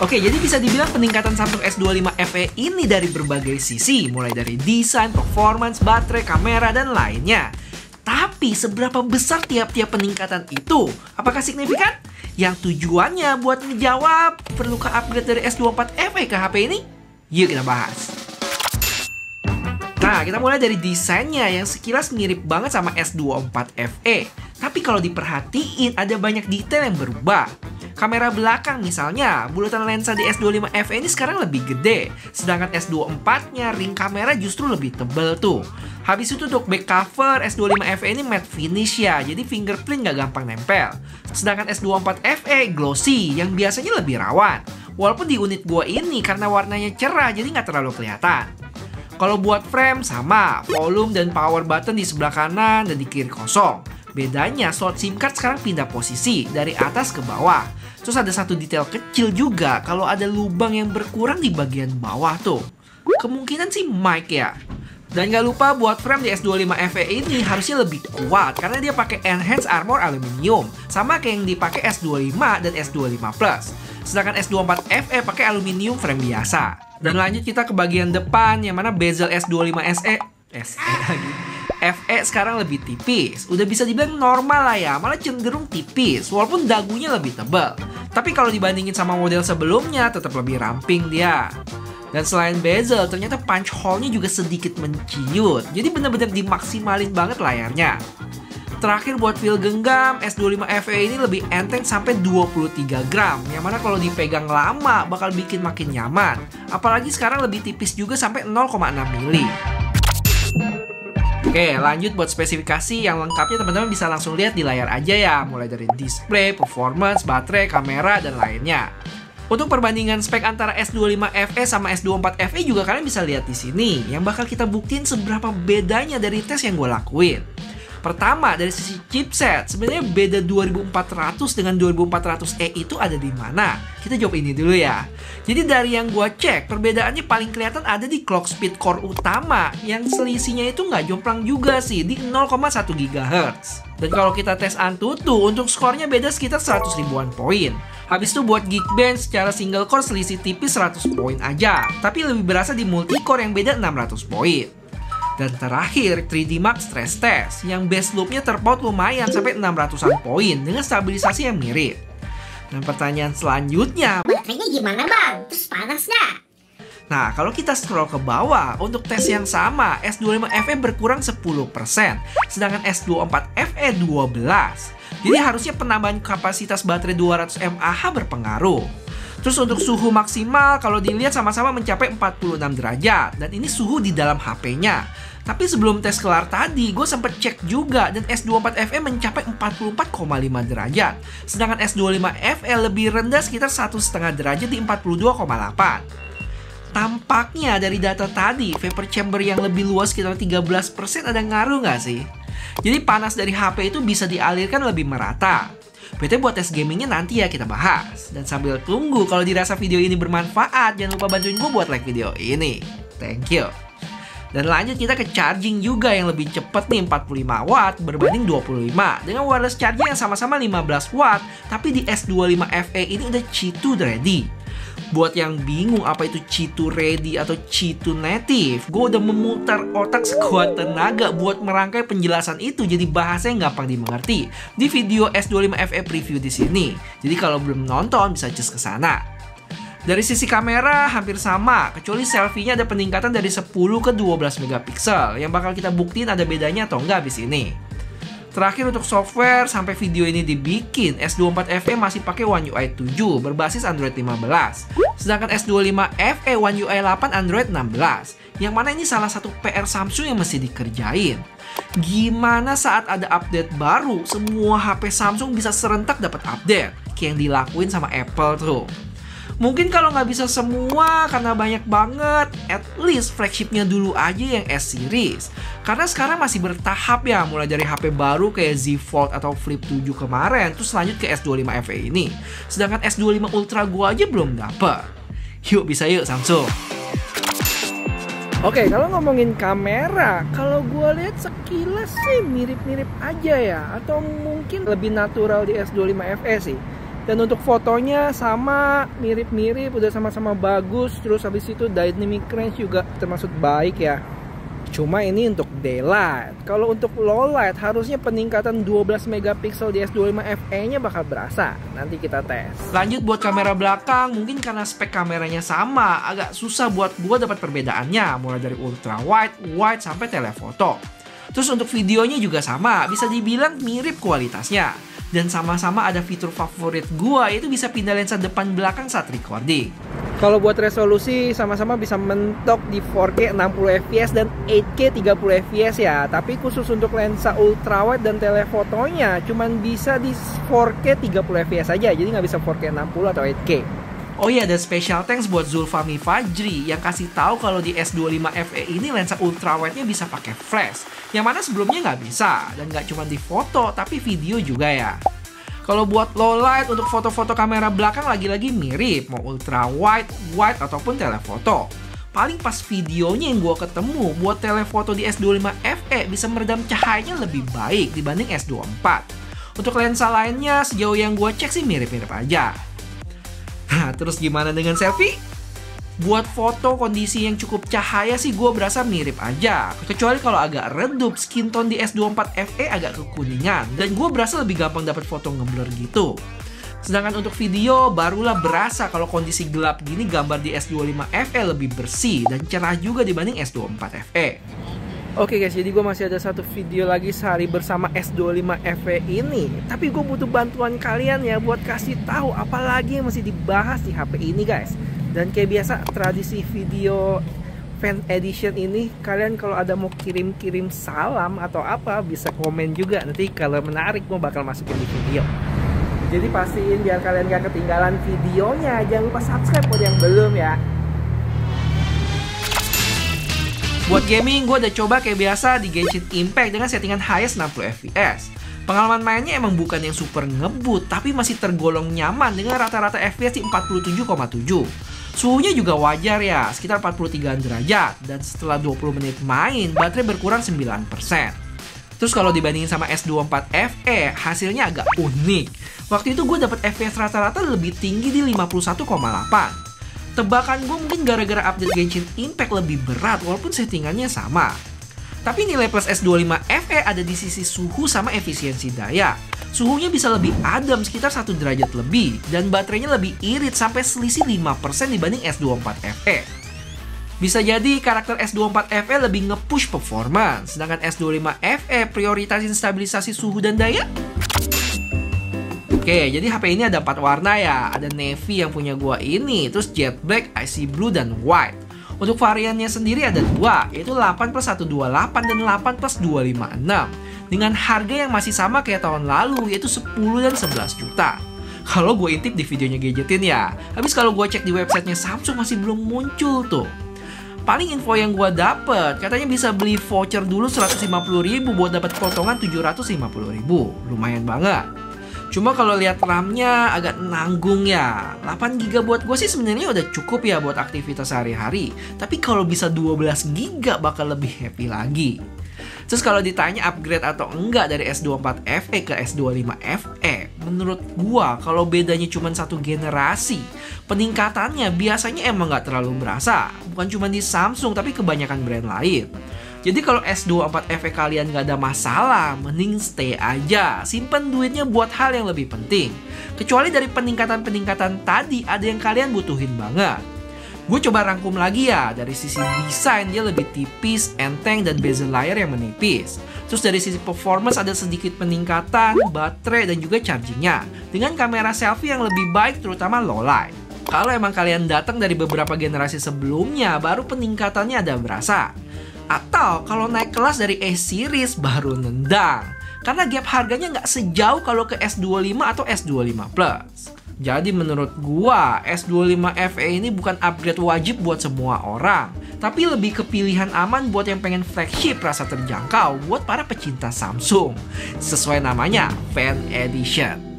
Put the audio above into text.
Oke, jadi bisa dibilang peningkatan Samsung S25 FE ini dari berbagai sisi, mulai dari desain, performance, baterai, kamera, dan lainnya. Tapi seberapa besar tiap-tiap peningkatan itu? Apakah signifikan? Yang tujuannya buat ngejawab, perlukah upgrade dari S24 FE ke HP ini? Yuk kita bahas. Nah, kita mulai dari desainnya yang sekilas mirip banget sama S24 FE. Tapi kalau diperhatiin, ada banyak detail yang berubah. Kamera belakang misalnya, bulatan lensa di S25 FE ini sekarang lebih gede. Sedangkan S24-nya ring kamera justru lebih tebal tuh. Habis itu untuk back cover, S25 FE ini matte finish ya, jadi fingerprint nggak gampang nempel. Sedangkan S24 FE glossy, yang biasanya lebih rawan. Walaupun di unit gua ini karena warnanya cerah, jadi nggak terlalu kelihatan. Kalau buat frame sama, volume dan power button di sebelah kanan dan di kiri kosong. Bedanya slot SIM card sekarang pindah posisi dari atas ke bawah. Terus ada satu detail kecil juga kalau ada lubang yang berkurang di bagian bawah tuh. Kemungkinan sih mic ya. Dan gak lupa buat frame di S25 FE ini harusnya lebih kuat karena dia pakai enhanced armor aluminium, sama kayak yang dipakai S25 dan S25 Plus. Sedangkan S24 FE pakai aluminium frame biasa. Dan lanjut kita ke bagian depan yang mana bezel S25 FE sekarang lebih tipis. Udah bisa dibilang normal lah ya, malah cenderung tipis walaupun dagunya lebih tebal. Tapi kalau dibandingin sama model sebelumnya tetap lebih ramping dia. Dan selain bezel, ternyata punch hole-nya juga sedikit menciut. Jadi bener-bener dimaksimalin banget layarnya. Terakhir buat feel genggam, S25 FE ini lebih enteng sampai 23 gram. Yang mana kalau dipegang lama bakal bikin makin nyaman. Apalagi sekarang lebih tipis juga sampai 0,6 mili. Oke, lanjut buat spesifikasi yang lengkapnya teman-teman bisa langsung lihat di layar aja ya. Mulai dari display, performance, baterai, kamera, dan lainnya. Untuk perbandingan spek antara S25 FE sama S24 FE juga kalian bisa lihat di sini. Yang bakal kita buktiin seberapa bedanya dari tes yang gue lakuin. Pertama, dari sisi chipset, sebenarnya beda 2400 dengan 2400E itu ada di mana? Kita jawab ini dulu ya. Jadi dari yang gua cek, perbedaannya paling kelihatan ada di clock speed core utama, yang selisihnya itu nggak jomplang juga sih, di 0,1 GHz. Dan kalau kita tes Antutu, untuk skornya beda sekitar 100 ribuan poin. Habis itu buat Geekbench secara single core selisih tipis 100 poin aja, tapi lebih berasa di multi core yang beda 600 poin. Dan terakhir, 3D Mark Stress Test yang base loopnya terpaut lumayan sampai 600-an poin dengan stabilisasi yang mirip. Dan pertanyaan selanjutnya, baterainya gimana bang? Terus panas nggak? Nah, kalau kita scroll ke bawah, untuk tes yang sama, S25 FE berkurang 10%, sedangkan S24 FE 12%. Jadi harusnya penambahan kapasitas baterai 200 mAh berpengaruh. Terus untuk suhu maksimal kalau dilihat sama-sama mencapai 46 derajat. Dan ini suhu di dalam HP-nya. Tapi sebelum tes kelar tadi, gue sempet cek juga dan S24 FE mencapai 44,5 derajat. Sedangkan S25 FE lebih rendah sekitar 1,5 derajat di 42,8. Tampaknya dari data tadi, vapor chamber yang lebih luas sekitar 13% ada ngaruh nggak sih? Jadi panas dari HP itu bisa dialirkan lebih merata. BT buat tes gamingnya nanti ya kita bahas. Dan sambil tunggu, kalau dirasa video ini bermanfaat, jangan lupa bantuin gue buat like video ini. Thank you. Dan lanjut kita ke charging juga yang lebih cepat nih, 45 watt berbanding 25. Dengan wireless charging yang sama-sama 15 watt, tapi di S25 FE ini udah Qi2 ready. Buat yang bingung apa itu Qi2 ready atau Qi2 native, gue udah memutar otak sekuat tenaga buat merangkai penjelasan itu jadi bahasa yang gampang dimengerti di video S25 FE preview di sini. Jadi kalau belum nonton bisa cus ke sana. Dari sisi kamera hampir sama, kecuali selfie-nya ada peningkatan dari 10 ke 12 megapiksel yang bakal kita buktiin ada bedanya atau enggak habis ini. Terakhir untuk software, sampai video ini dibikin, S24 FE masih pakai One UI 7 berbasis Android 15. Sedangkan S25 FE One UI 8 Android 16. Yang mana ini salah satu PR Samsung yang mesti dikerjain. Gimana saat ada update baru, semua HP Samsung bisa serentak dapat update, kayak yang dilakuin sama Apple tuh. Mungkin kalau nggak bisa semua karena banyak banget, at least flagshipnya dulu aja yang S-Series. Karena sekarang masih bertahap ya, mulai dari HP baru kayak Z Fold atau Flip 7 kemarin, terus lanjut ke S25 FE ini. Sedangkan S25 Ultra gua aja belum dapet. Yuk bisa yuk Samsung. Oke, kalau ngomongin kamera, kalau gua lihat sekilas sih mirip-mirip aja ya, atau mungkin lebih natural di S25 FE sih. Dan untuk fotonya sama, mirip-mirip, udah sama-sama bagus. Terus habis itu dynamic range juga termasuk baik ya. Cuma ini untuk daylight. Kalau untuk low light harusnya peningkatan 12 megapiksel di S25 FE nya bakal berasa. Nanti kita tes. Lanjut buat kamera belakang, mungkin karena spek kameranya sama, agak susah buat gua dapat perbedaannya, mulai dari ultra wide, wide sampai telefoto. Terus untuk videonya juga sama, bisa dibilang mirip kualitasnya. Dan sama-sama ada fitur favorit gua, yaitu bisa pindah lensa depan belakang saat recording. Kalau buat resolusi sama-sama bisa mentok di 4K 60 fps dan 8K 30 fps ya. Tapi khusus untuk lensa ultrawide dan telefotonya cuman bisa di 4K 30 fps aja. Jadi nggak bisa 4K 60 atau 8K. Oh iya, ada special thanks buat Zulfami Fajri yang kasih tahu kalau di S25 FE ini lensa ultrawide-nya bisa pakai flash, yang mana sebelumnya nggak bisa, dan nggak cuma di foto tapi video juga ya. Kalau buat low light untuk foto-foto kamera belakang lagi-lagi mirip, mau ultra wide, wide ataupun telefoto. Paling pas videonya yang gua ketemu buat telefoto di S25 FE bisa meredam cahayanya lebih baik dibanding S24. Untuk lensa lainnya sejauh yang gua cek sih mirip-mirip aja. Nah, terus gimana dengan selfie? Buat foto kondisi yang cukup cahaya sih gue berasa mirip aja. Kecuali kalau agak redup, skin tone di S24 FE agak kekuningan. Dan gue berasa lebih gampang dapat foto ngeblur gitu. Sedangkan untuk video, barulah berasa kalau kondisi gelap gini gambar di S25 FE lebih bersih dan cerah juga dibanding S24 FE. Oke guys, jadi gue masih ada satu video lagi sehari bersama S25 FE ini. Tapi gue butuh bantuan kalian ya buat kasih tahu apa lagi yang masih dibahas di HP ini guys. Dan kayak biasa tradisi video fan edition ini, kalian kalau ada mau kirim-kirim salam atau apa bisa komen juga. Nanti kalau menarik gue bakal masukin di video. Jadi pastiin biar kalian gak ketinggalan videonya. Jangan lupa subscribe buat yang belum ya. Buat gaming, gue udah coba kayak biasa di Genshin Impact dengan settingan highest 60 fps. Pengalaman mainnya emang bukan yang super ngebut, tapi masih tergolong nyaman dengan rata-rata fps di 47,7. Suhunya juga wajar ya, sekitar 43 derajat. Dan setelah 20 menit main, baterai berkurang 9%. Terus kalau dibandingin sama S24 FE, hasilnya agak unik. Waktu itu gue dapet fps rata-rata lebih tinggi di 51,8. Tebakan gue mungkin gara-gara update Genshin Impact lebih berat walaupun settingannya sama. Tapi nilai plus S25 FE ada di sisi suhu sama efisiensi daya. Suhunya bisa lebih adem sekitar 1 derajat lebih dan baterainya lebih irit sampai selisih 5% dibanding S24 FE. Bisa jadi karakter S24 FE lebih nge-push performance, sedangkan S25 FE prioritasin stabilisasi suhu dan daya. Oke, jadi HP ini ada 4 warna ya. Ada navy yang punya gua ini, terus jet black, icy blue, dan white. Untuk variannya sendiri ada 2, yaitu 8+128 dan 8+256. Dengan harga yang masih sama kayak tahun lalu, yaitu 10 dan 11 juta. Kalau gue intip di videonya Gadgetin ya. Habis kalau gue cek di websitenya Samsung masih belum muncul tuh. Paling info yang gue dapet, katanya bisa beli voucher dulu 150.000 buat dapat potongan 750.000. Lumayan banget. Cuma kalau lihat RAM-nya agak nanggung ya. 8GB buat gue sih sebenarnya udah cukup ya buat aktivitas sehari-hari. Tapi kalau bisa 12GB bakal lebih happy lagi. Terus kalau ditanya upgrade atau enggak dari S24 FE ke S25 FE, menurut gua kalau bedanya cuma satu generasi, peningkatannya biasanya emang nggak terlalu berasa. Bukan cuma di Samsung tapi kebanyakan brand lain. Jadi kalau S24 FE kalian nggak ada masalah, mending stay aja. Simpen duitnya buat hal yang lebih penting. Kecuali dari peningkatan-peningkatan tadi ada yang kalian butuhin banget. Gue coba rangkum lagi ya, dari sisi desain dia lebih tipis, enteng, dan bezel layar yang menipis. Terus dari sisi performance ada sedikit peningkatan, baterai, dan juga chargingnya. Dengan kamera selfie yang lebih baik terutama low light. Kalau emang kalian datang dari beberapa generasi sebelumnya, baru peningkatannya ada berasa. Atau kalau naik kelas dari A-series baru nendang. Karena gap harganya nggak sejauh kalau ke S25 atau S25 Plus. Jadi menurut gua, S25 FE ini bukan upgrade wajib buat semua orang. Tapi lebih ke pilihan aman buat yang pengen flagship rasa terjangkau buat para pecinta Samsung. Sesuai namanya, Fan Edition.